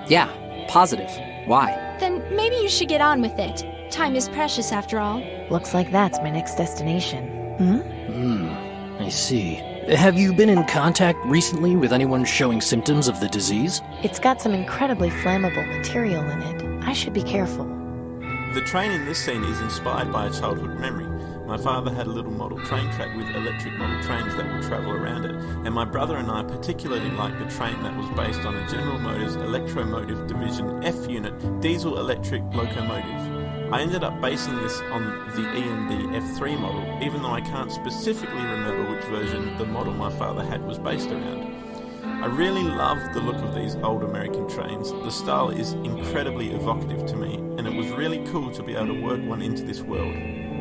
Yeah, positive. Why? Then maybe you should get on with it. Time is precious after all. Looks like that's my next destination. I see. Have you been in contact recently with anyone showing symptoms of the disease? It's got some incredibly flammable material in it. I should be careful. The train in this scene is inspired by a childhood memory. My father had a little model train track with electric model trains that would travel around it, and my brother and I particularly liked the train that was based on a General Motors Electromotive Division F unit diesel electric locomotive. I ended up basing this on the EMD F3 model, even though I can't specifically remember which version the model my father had was based around. I really love the look of these old American trains. The style is incredibly evocative to me, and it was really cool to be able to work one into this world.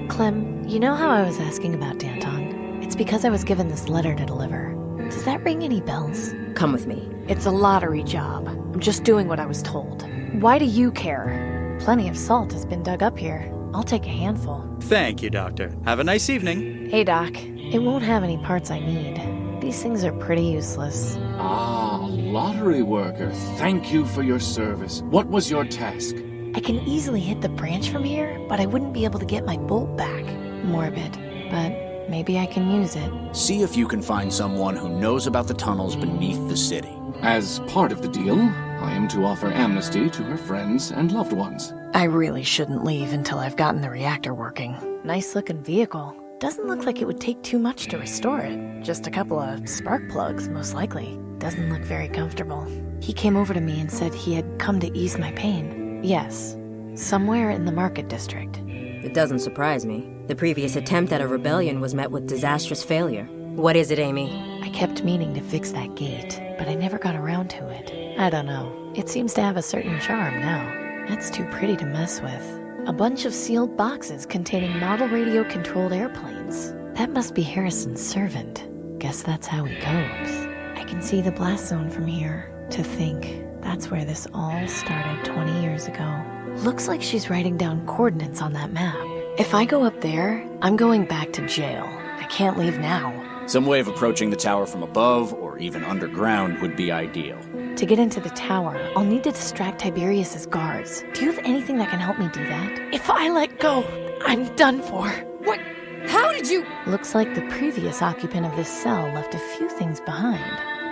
Clem, you know how I was asking about Danton? It's because I was given this letter to deliver. Does that ring any bells? Come with me. It's a lottery job. I'm just doing what I was told. Why do you care? Plenty of salt has been dug up here. I'll take a handful. Thank you, Doctor. Have a nice evening. Hey, Doc. It won't have any parts I need. These things are pretty useless. Ah, lottery worker. Thank you for your service. What was your task? I can easily hit the branch from here, but I wouldn't be able to get my bolt back. Morbid, but maybe I can use it. See if you can find someone who knows about the tunnels beneath the city. As part of the deal, I am to offer amnesty to her friends and loved ones. I really shouldn't leave until I've gotten the reactor working. Nice-looking vehicle. Doesn't look like it would take too much to restore it. Just a couple of spark plugs, most likely. Doesn't look very comfortable. He came over to me and said he had come to ease my pain. Yes, somewhere in the market district. It doesn't surprise me. The previous attempt at a rebellion was met with disastrous failure. What is it, Amy? I kept meaning to fix that gate, but I never got around to it. I don't know. It seems to have a certain charm now. That's too pretty to mess with. A bunch of sealed boxes containing model radio-controlled airplanes. That must be Harrison's servant. Guess that's how he goes. I can see the blast zone from here. To think, that's where this all started 20 years ago. Looks like she's writing down coordinates on that map. If I go up there, I'm going back to jail. I can't leave now. Some way of approaching the tower from above or even underground would be ideal. To get into the tower, I'll need to distract Tiberius's guards. Do you have anything that can help me do that? If I let go, I'm done for. What? How did you... Looks like the previous occupant of this cell left a few things behind.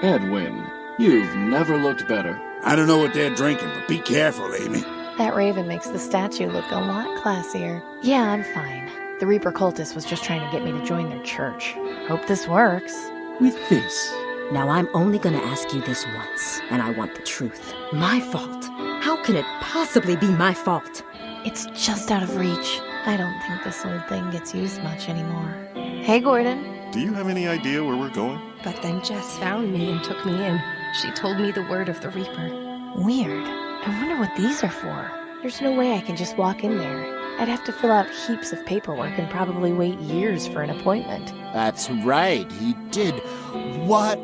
Edwin, you've never looked better. I don't know what they're drinking, but be careful, Amy. That raven makes the statue look a lot classier. Yeah, I'm fine. The Reaper cultist was just trying to get me to join their church. Hope this works. With this, Now I'm only gonna ask you this once, and I want the truth. My fault? How can it possibly be my fault? It's just out of reach. I don't think this old thing gets used much anymore. Hey, Gordon. Do you have any idea where we're going? But then Jess found me and took me in. She told me the word of the Reaper. Weird. I wonder what these are for. There's no way I can just walk in there. I'd have to fill out heaps of paperwork and probably wait years for an appointment. That's right, he did. What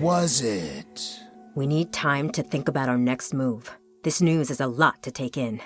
was it? We need time to think about our next move. This news is a lot to take in.